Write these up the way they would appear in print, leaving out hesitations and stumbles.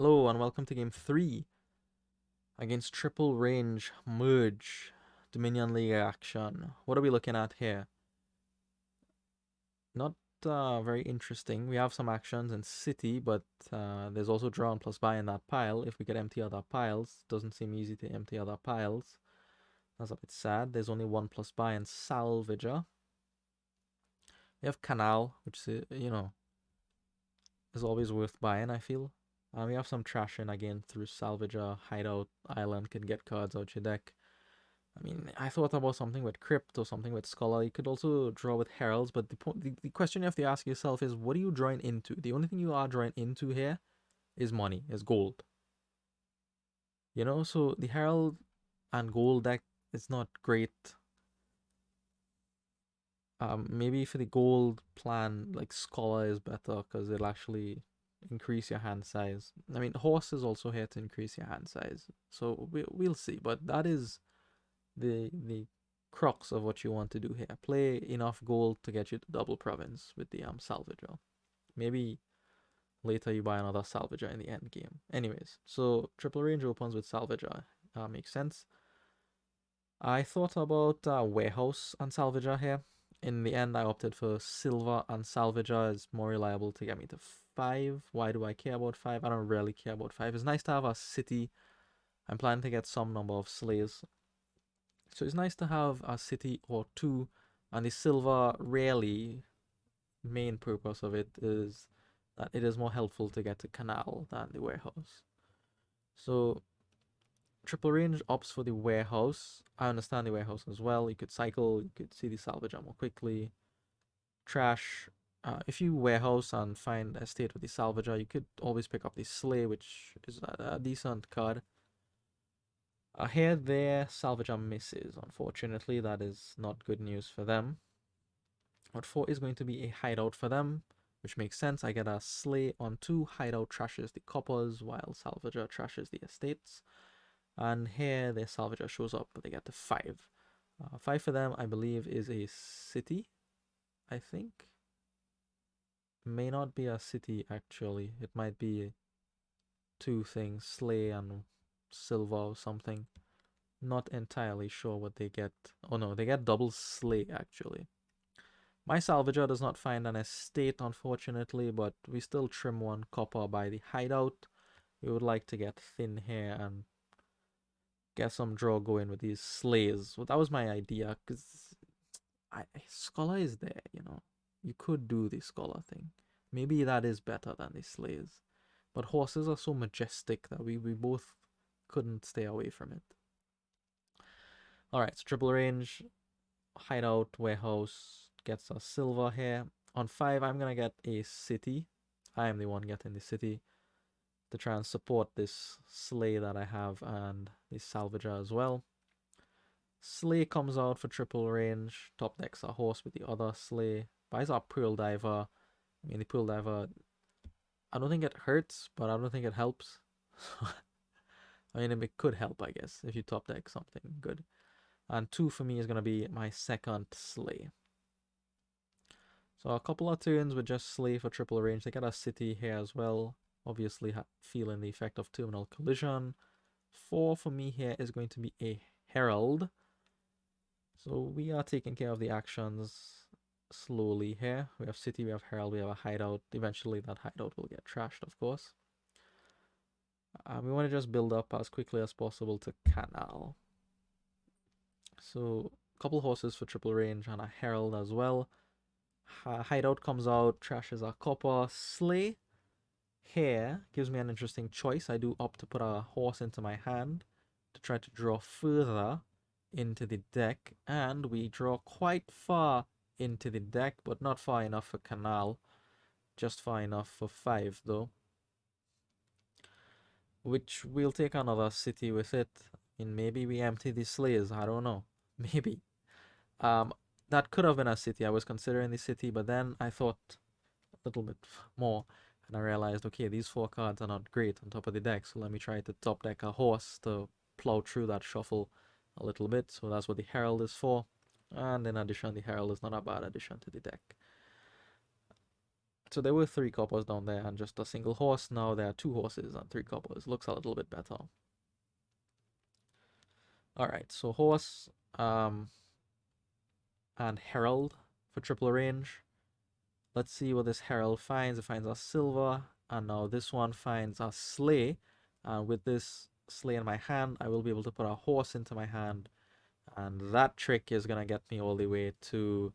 Hello and welcome to game 3 against Triple Range Merge Dominion League action. What are we looking at here? Not very interesting. We have some actions in City, but there's also draw and plus buy in that pile. If we could empty other piles, doesn't seem easy to empty other piles. That's a bit sad. There's only one plus buy in Salvager. We have Canal, which is always worth buying, I feel. We have some trash in again through Salvager, Hideout, Island can get cards out your deck. I mean, I thought about something with Crypt or something with Scholar. You could also draw with Heralds, but the question you have to ask yourself is, what are you drawing into? The only thing you are drawing into here is money, is gold. So the Herald and gold deck is not great. Maybe for the gold plan, like Scholar is better because it'll actually increase your hand size. I mean, Horse is also here to increase your hand size, so we'll see. But that is the crux of what you want to do here. Play enough gold to get you to double province with the Salvager. Maybe later you buy another Salvager in the end game. Anyways, so triple range opens with Salvager. Makes sense. I thought about Warehouse and Salvager here. In the end, I opted for Silver and Salvager is more reliable to get me to 5. Why do I care about 5? I don't really care about 5. It's nice to have a city. I'm planning to get some number of slays. So it's nice to have a city or two, and the silver really main purpose of it is that it is more helpful to get to canal than the warehouse. So triple range opts for the warehouse. I understand the warehouse as well. You could cycle, you could see the salvager more quickly. Trash. If you warehouse and find a state with the salvager, you could always pick up the slay, which is a decent card. Here, there, Salvager misses. Unfortunately, that is not good news for them. What 4 is going to be a hideout for them, which makes sense. I get a slay on 2. Hideout trashes the coppers, while Salvager trashes the estates. And here, their Salvager shows up, but they get to 5. 5 for them, I believe, is a city, I think. May not be a city, actually. It might be 2 things, slay and silver or something. Not entirely sure what they get. Oh no, they get double slay actually. My salvager does not find an estate, unfortunately, but we still trim 1 copper by the hideout. We would like to get thin here and get some draw going with these slays. Well, that was my idea, because Scholar is there, You could do the Scholar thing. Maybe that is better than the slays. But horses are so majestic that we both couldn't stay away from it. Alright, so triple range, hideout, warehouse gets a silver here. On 5, I'm gonna get a city. I am the one getting the city to try and support this slay that I have and the salvager as well. Slay comes out for triple range. Top decks a horse with the other slay. Buys our pearl diver. I mean, the pearl diver, I don't think it hurts, but I don't think it helps. I mean, it could help, I guess, if you top deck something good. And 2 for me is going to be my second slay. So a couple of turns with just slay for triple range. They got a city here as well. Obviously feeling the effect of terminal collision. 4 for me here is going to be a herald. So we are taking care of the actions slowly here. We have city, we have herald, we have a hideout. Eventually that hideout will get trashed, of course. We want to just build up as quickly as possible to canal. So a couple horses for triple range and a herald as well. Hideout comes out, trashes a copper. Slay here gives me an interesting choice. I do opt to put a horse into my hand to try to draw further into the deck, and we draw quite far into the deck, but not far enough for canal. Just far enough for 5 though, which we'll take another city with it. And maybe we empty the slays, I don't know. Maybe. That could have been a city. I was considering the city, but then I thought a little bit more, and I realized, okay, these 4 cards are not great on top of the deck, so let me try to top deck a horse to plow through that shuffle a little bit. So that's what the herald is for, and in addition, the herald is not a bad addition to the deck. So there were three coppers down there and just a single horse. Now there are two horses and three coppers. Looks a little bit better. All right, so horse and herald for triple range. Let's see what this herald finds. It finds a silver, and now this one finds a sleigh. And with this sleigh in my hand, I will be able to put a horse into my hand, and that trick is gonna get me all the way to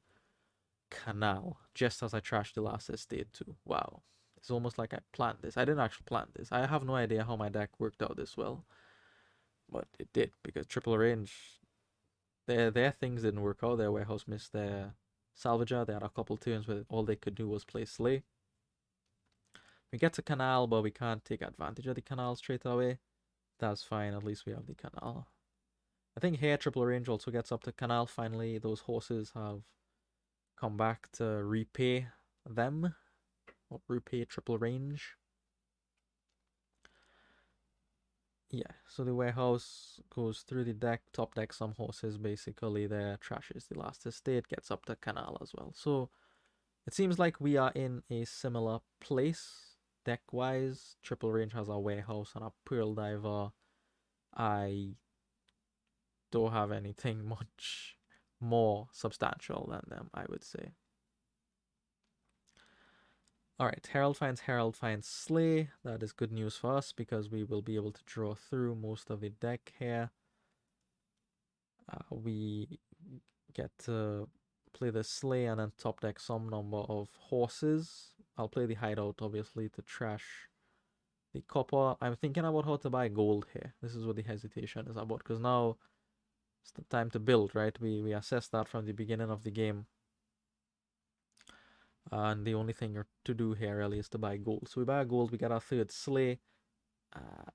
canal, just as I trashed the last estate too. Wow. It's almost like I planned this. I didn't actually plan this. I have no idea how my deck worked out this well, but it did because triple range, their things didn't work out. Their warehouse missed their salvager. They had a couple turns where all they could do was play sleigh. We get to canal, but we can't take advantage of the canal straight away. That's fine. At least we have the canal. I think here triple range also gets up to canal. Finally, those horses have come back to repay them, or repay triple range. Yeah, so the warehouse goes through the deck, top deck some horses basically there, trashes the last estate, gets up to canal as well. So it seems like we are in a similar place deck wise. Triple range has a warehouse and a pearl diver. I don't have anything much more substantial than them, I would say. Alright, Herald finds Slay. That is good news for us because we will be able to draw through most of the deck here. We get to play the Slay and then top deck some number of horses. I'll play the Hideout, obviously, to trash the copper. I'm thinking about how to buy gold here. This is what the hesitation is about, because now it's the time to build, right? We assess that from the beginning of the game. And the only thing to do here really is to buy gold. So we buy gold, we get our third Slay. Uh,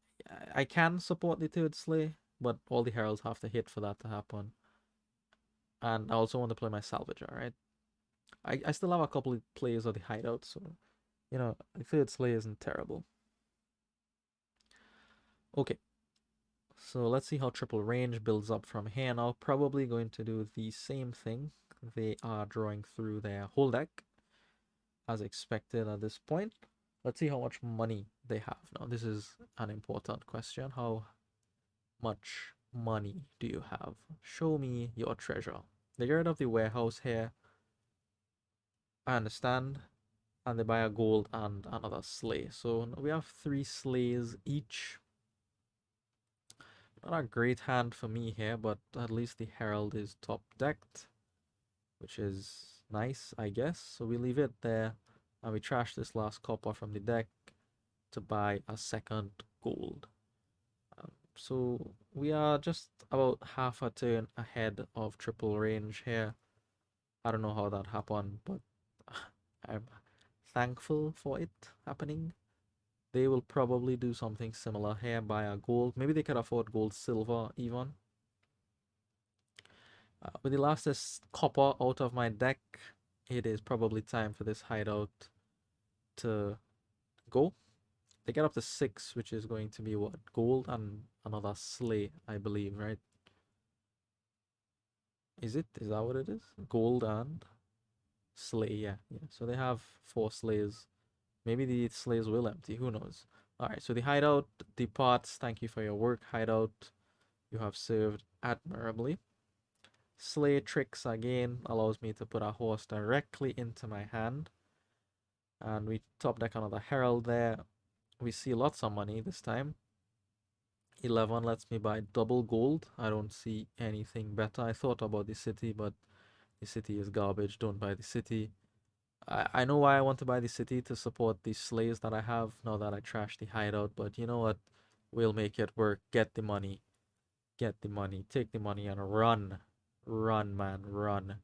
I can support the third Slay, but all the heralds have to hit for that to happen. And I also want to play my Salvager, right? I still have a couple of plays of the hideout, so the third Slay isn't terrible. Okay, so let's see how triple range builds up from here now. Probably going to do the same thing. They are drawing through their whole deck, as expected at this point. Let's see how much money they have now. This is an important question. How much money do you have? Show me your treasure. They get rid of the warehouse here. I understand. And they buy a gold and another sleigh. So we have three sleighs each. Not a great hand for me here, but at least the herald is top decked, which is nice, I guess. So we leave it there, and we trash this last copper from the deck to buy a second gold. So we are just about half a turn ahead of triple range here. I don't know how that happened, but I'm thankful for it happening. They will probably do something similar here, buy a gold. Maybe they could afford gold, silver even. With the last copper out of my deck, it is probably time for this hideout to go. They get up to 6, which is going to be what? Gold and another sleigh, I believe, right? Is it? Is that what it is? Gold and sleigh, yeah. So they have 4 sleighs. Maybe the sleighs will empty, who knows? Alright, so the hideout departs. Thank you for your work, hideout. You have served admirably. Sleigh tricks again allows me to put a horse directly into my hand. And we top deck another herald there. We see lots of money this time. 11 lets me buy double gold. I don't see anything better. I thought about the city, but the city is garbage. Don't buy the city. I know why I want to buy the city, to support the slaves that I have now that I trashed the hideout, but you know what? We'll make it work. Get the money. Get the money. Take the money and run. Run, man. Run.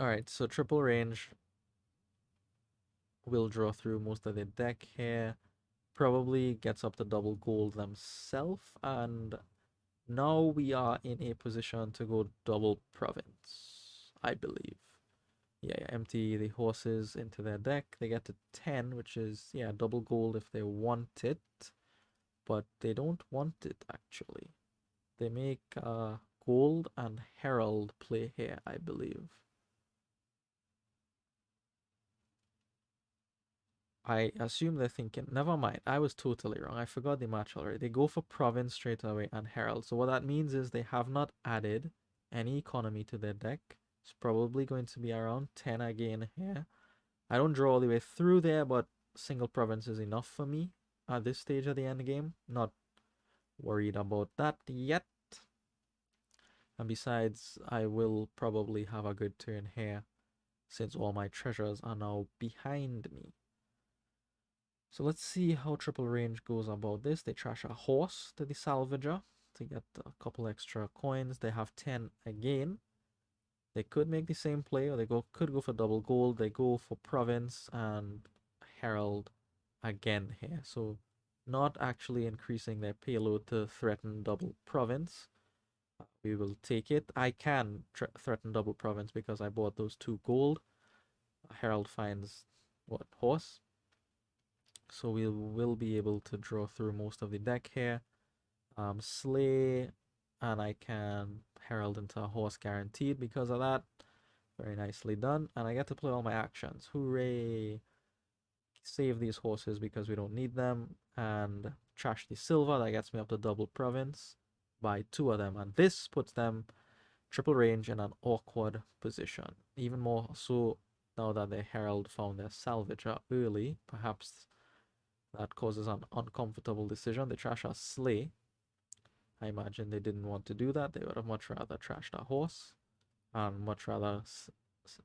Alright, so triple range will draw through most of the deck here. Probably gets up to double gold themselves, and now we are in a position to go double province, I believe. Yeah, empty the horses into their deck. They get to 10, which is, yeah, double gold if they want it. But they don't want it, actually. They make gold and herald play here, I believe. I assume they're thinking, never mind, I was totally wrong. I forgot the match already. They go for Province straight away and Herald. So what that means is they have not added any economy to their deck. It's probably going to be around 10 again here. I don't draw all the way through there, but single province is enough for me at this stage of the end game. Not worried about that yet. And besides, I will probably have a good turn here since all my treasures are now behind me. So let's see how Triple Range goes about this. They trash a horse to the Salvager to get a couple extra coins. They have 10 again. They could make the same play, or could go for double gold. They go for Province and Herald again here. So not actually increasing their payload to threaten double Province. We will take it. I can threaten double Province because I bought those 2 gold. Herald finds what? Horse. So we will be able to draw through most of the deck here. Slay, and I can Herald into a horse guaranteed because of that. Very nicely done. And I get to play all my actions. Hooray! Save these horses because we don't need them. And trash the silver. That gets me up to double province by 2 of them. And this puts them triple range in an awkward position. Even more so now that the Herald found their Salvager early. Perhaps that causes an uncomfortable decision. They trash a Slay. I imagine they didn't want to do that. They would have much rather trashed a horse and much rather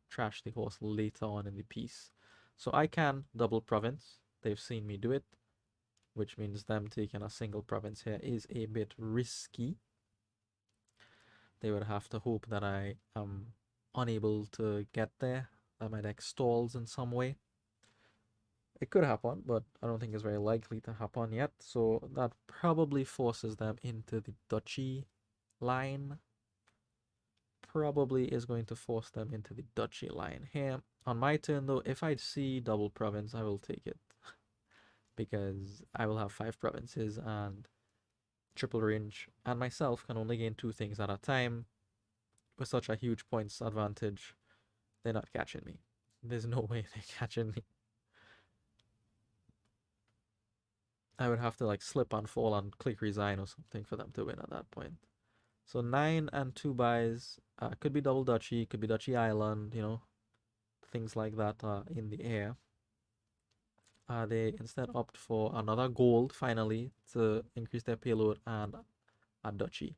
trash the horse later on in the piece. So I can double province. They've seen me do it, which means them taking a single province here is a bit risky. They would have to hope that I am unable to get there, that my deck stalls in some way. It could happen, but I don't think it's very likely to happen yet. So that probably forces them into the duchy line. Probably is going to force them into the duchy line here. On my turn, though, if I see double province, I will take it. Because I will have 5 provinces and triple range, and myself can only gain 2 things at a time. With such a huge points advantage, they're not catching me. There's no way they're catching me. I would have to like slip and fall and click resign or something for them to win at that point. So 9 and 2 buys. Could be double duchy, could be duchy island, you know, things like that are in the air. They instead opt for another gold finally to increase their payload and a duchy.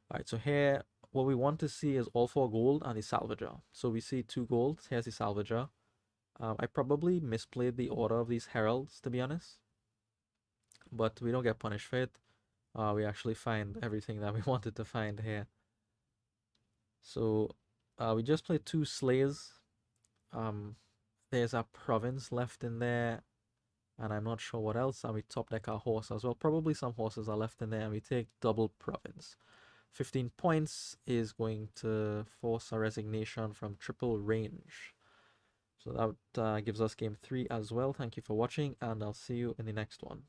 Alright, so here what we want to see is all 4 gold and the salvager. So we see 2 golds. Here's the salvager. I probably misplayed the order of these heralds, to be honest, but we don't get punished for it. We actually find everything that we wanted to find here. So we just played 2 slays. There's a province left in there, and I'm not sure what else. And we top deck our horse as well. Probably some horses are left in there, and we take double province. 15 points is going to force a resignation from triple range. So that gives us game 3 as well. Thank you for watching, and I'll see you in the next one.